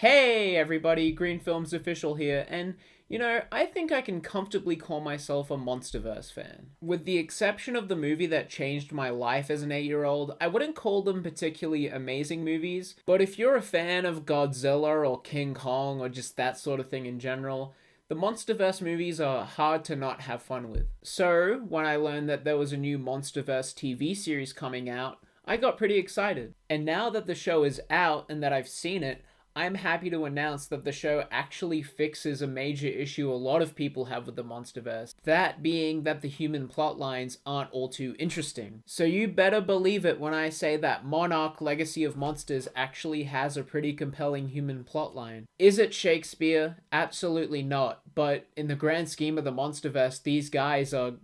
Hey everybody, Green Films Official here, and I think I can comfortably call myself a MonsterVerse fan. With the exception of the movie that changed my life as an 8-year-old, I wouldn't call them particularly amazing movies, but if you're a fan of Godzilla or King Kong or just that sort of thing in general, the MonsterVerse movies are hard to not have fun with. So, when I learned that there was a new MonsterVerse TV series coming out, I got pretty excited. And now that the show is out and that I've seen it, I'm happy to announce that the show actually fixes a major issue a lot of people have with the MonsterVerse. That being that the human plot lines aren't all too interesting. So you better believe it when I say that Monarch Legacy of Monsters actually has a pretty compelling human plot line. Is it Shakespeare? Absolutely not. But in the grand scheme of the MonsterVerse, these guys are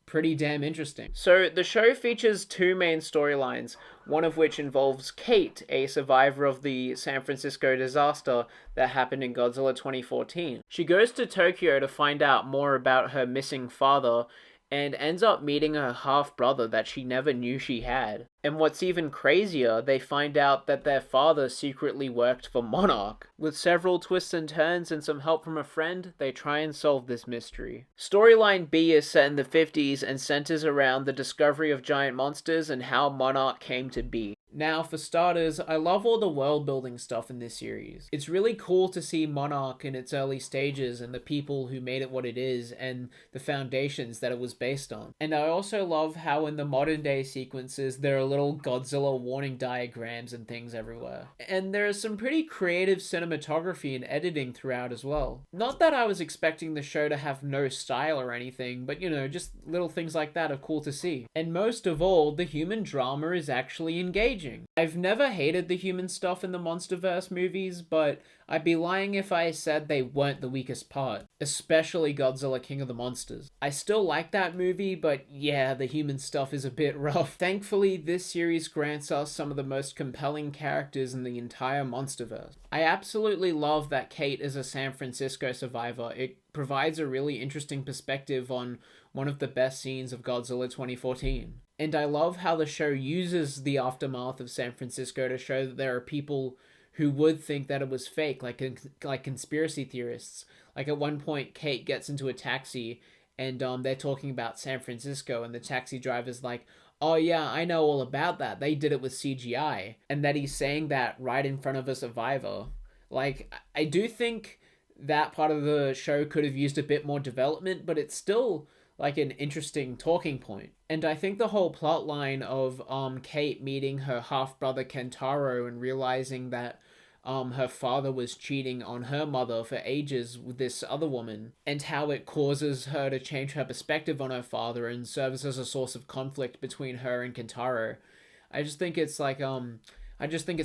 pretty damn interesting. So the show features two main storylines, one of which involves Kate, a survivor of the San Francisco disaster that happened in Godzilla 2014. She goes to Tokyo to find out more about her missing father and ends up meeting her half-brother that she never knew she had. And what's even crazier, they find out that their father secretly worked for Monarch. With several twists and turns and some help from a friend, they try and solve this mystery. Storyline B is set in the 50s and centers around the discovery of giant monsters and how Monarch came to be. Now, for starters, I love all the world-building stuff in this series. It's really cool to see Monarch in its early stages and the people who made it what it is and the foundations that it was based on. And I also love how in the modern-day sequences there are little Godzilla warning diagrams and things everywhere. And there is some pretty creative cinematography and editing throughout as well. Not that I was expecting the show to have no style or anything, but just little things like that are cool to see. And most of all, the human drama is actually engaging. I've never hated the human stuff in the MonsterVerse movies, but I'd be lying if I said they weren't the weakest part, especially Godzilla King of the Monsters. I still like that movie, but yeah, the human stuff is a bit rough. Thankfully, this series grants us some of the most compelling characters in the entire MonsterVerse. I absolutely love that Kate is a San Francisco survivor. It provides a really interesting perspective on one of the best scenes of Godzilla 2014. And I love how the show uses the aftermath of San Francisco to show that there are people who would think that it was fake, like conspiracy theorists. Like at one point, Kate gets into a taxi and they're talking about San Francisco and the taxi driver's like, oh yeah, I know all about that. They did it with CGI. And that he's saying that right in front of a survivor. Like, I do think that part of the show could have used a bit more development, but it's still like an interesting talking point. And I think the whole plot line of Kate meeting her half-brother Kentaro and realizing that her father was cheating on her mother for ages with this other woman, and how it causes her to change her perspective on her father and serves as a source of conflict between her and Kentaro. I just think it's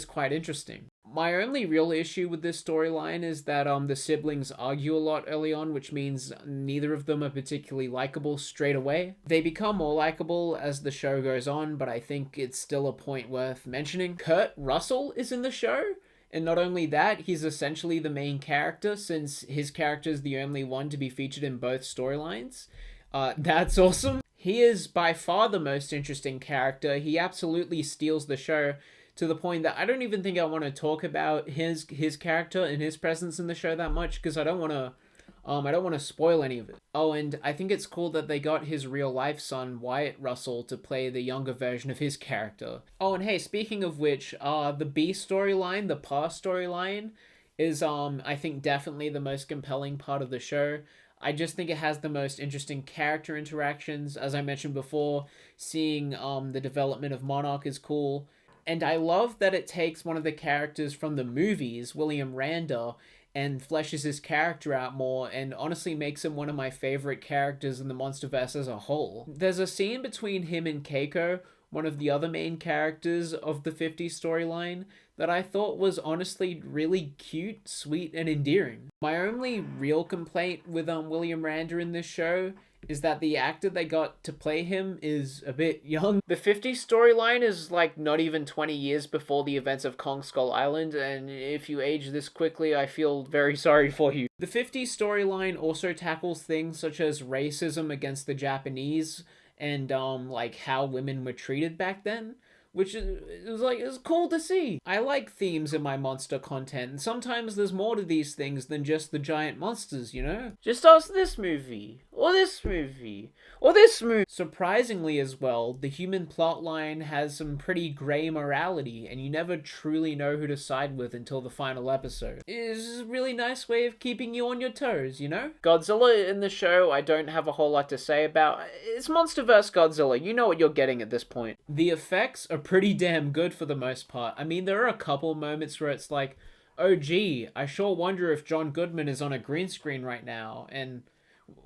quite interesting. My only real issue with this storyline is that the siblings argue a lot early on, which means neither of them are particularly likable straight away. They become more likable as the show goes on, but I think it's still a point worth mentioning. Kurt Russell is in the show, and not only that, he's essentially the main character since his character is the only one to be featured in both storylines. That's awesome. He is by far the most interesting character. He absolutely steals the show, to the point that I don't even think I want to talk about his character and his presence in the show that much, because I don't want to spoil any of it. Oh, and I think it's cool that they got his real life son Wyatt Russell to play the younger version of his character. Oh, and hey, speaking of which, the B storyline, the Pa storyline, is I think definitely the most compelling part of the show. I just think it has the most interesting character interactions. As I mentioned before, seeing the development of Monarch is cool. And I love that it takes one of the characters from the movies, William Randa, and fleshes his character out more and honestly makes him one of my favorite characters in the MonsterVerse as a whole. There's a scene between him and Keiko, one of the other main characters of the 50s storyline, that I thought was honestly really cute, sweet, and endearing. My only real complaint with William Randa in this show is that the actor they got to play him is a bit young. The 50s storyline is like not even 20 years before the events of Kong Skull Island, and if you age this quickly, I feel very sorry for you. The 50s storyline also tackles things such as racism against the Japanese and like how women were treated back then, which it was cool to see. I like themes in my monster content, and sometimes there's more to these things than just the giant monsters, you know? Just ask this movie, or this movie, or this movie. Surprisingly as well, the human plotline has some pretty grey morality, and you never truly know who to side with until the final episode. It's a really nice way of keeping you on your toes, you know? Godzilla in the show, I don't have a whole lot to say about. It's MonsterVerse Godzilla, you know what you're getting at this point. The effects are pretty damn good for the most part. I mean, there are a couple moments where it's like, oh gee, I sure wonder if John Goodman is on a green screen right now, and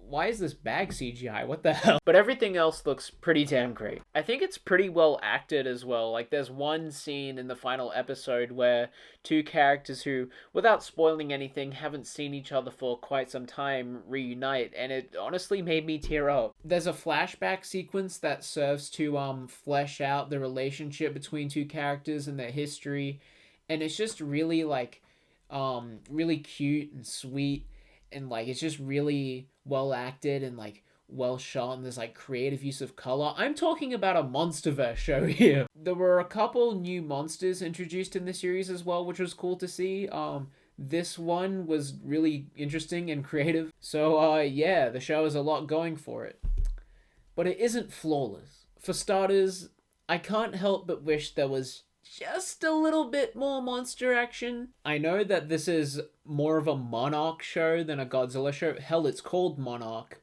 why is this bag CGI? What the hell? But everything else looks pretty damn great. I think it's pretty well acted as well. Like, there's one scene in the final episode where two characters who, without spoiling anything, haven't seen each other for quite some time reunite, and it honestly made me tear up. There's a flashback sequence that serves to flesh out the relationship between two characters and their history, and it's just really like really cute and sweet, and like it's just really well acted and like well shot, and there's like creative use of color. I'm talking about a MonsterVerse show here. There were a couple new monsters introduced in the series as well, which was cool to see. This one was really interesting and creative. So yeah, the show has a lot going for it. But it isn't flawless. For starters, I can't help but wish there was just a little bit more monster action. I know that this is more of a Monarch show than a Godzilla show. Hell, it's called Monarch.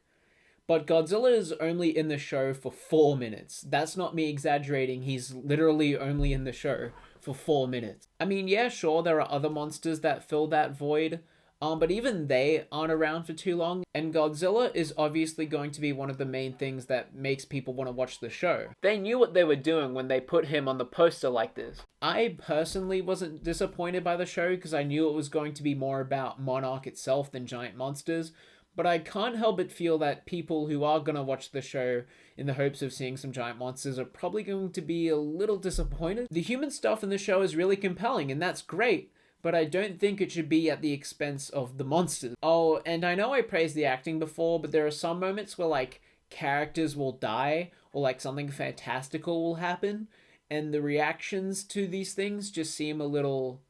But Godzilla is only in the show for 4 minutes. That's not me exaggerating. He's literally only in the show for 4 minutes. I mean, yeah, sure, there are other monsters that fill that void. But even they aren't around for too long, and Godzilla is obviously going to be one of the main things that makes people want to watch the show. They knew what they were doing when they put him on the poster like this. I personally wasn't disappointed by the show because I knew it was going to be more about Monarch itself than giant monsters, but I can't help but feel that people who are going to watch the show in the hopes of seeing some giant monsters are probably going to be a little disappointed. The human stuff in the show is really compelling, and that's great, but I don't think it should be at the expense of the monsters. Oh, and I know I praised the acting before, but there are some moments where, like, characters will die, or, like, something fantastical will happen, and the reactions to these things just seem a little,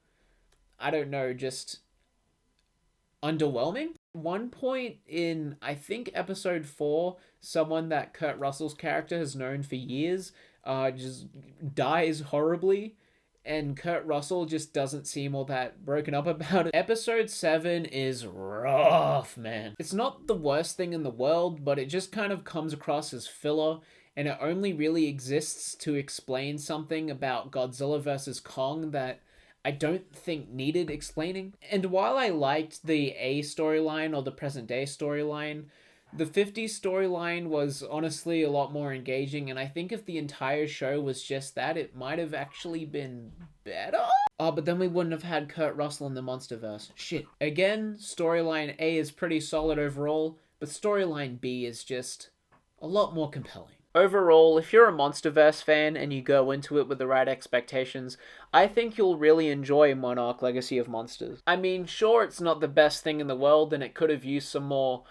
I don't know, just underwhelming. One point in, I think, episode 4, someone that Kurt Russell's character has known for years just dies horribly, and Kurt Russell just doesn't seem all that broken up about it. Episode 7 is rough, man. It's not the worst thing in the world, but it just kind of comes across as filler, and it only really exists to explain something about Godzilla vs. Kong that I don't think needed explaining. And while I liked the A storyline, or the present day storyline, the 50s storyline was honestly a lot more engaging, and I think if the entire show was just that, it might have actually been better? Oh, but then we wouldn't have had Kurt Russell in the MonsterVerse. Shit. Again, storyline A is pretty solid overall, but storyline B is just a lot more compelling. Overall, if you're a MonsterVerse fan and you go into it with the right expectations, I think you'll really enjoy Monarch Legacy of Monsters. I mean, sure, it's not the best thing in the world, and it could have used some more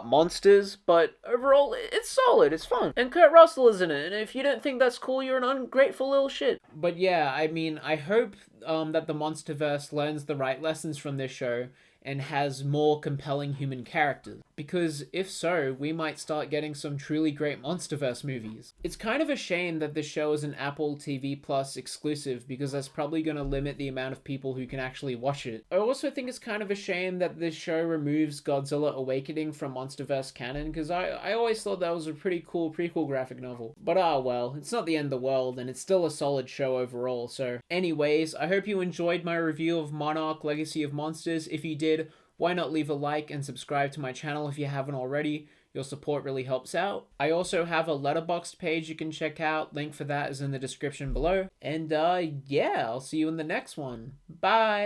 monsters, but overall, it's solid, it's fun. And Kurt Russell is in it, and if you don't think that's cool, you're an ungrateful little shit. But yeah, I mean, I hope that the MonsterVerse learns the right lessons from this show and has more compelling human characters. Because if so, we might start getting some truly great MonsterVerse movies. It's kind of a shame that this show is an Apple TV Plus exclusive, because that's probably going to limit the amount of people who can actually watch it. I also think it's kind of a shame that this show removes Godzilla Awakening from MonsterVerse canon, because I always thought that was a pretty cool prequel graphic novel. But well, it's not the end of the world, and it's still a solid show overall. So anyways, I hope you enjoyed my review of Monarch Legacy of Monsters. If you did, why not leave a like and subscribe to my channel if you haven't already? Your support really helps out. I also have a Letterboxd page you can check out. Link for that is in the description below. And yeah, I'll see you in the next one. Bye!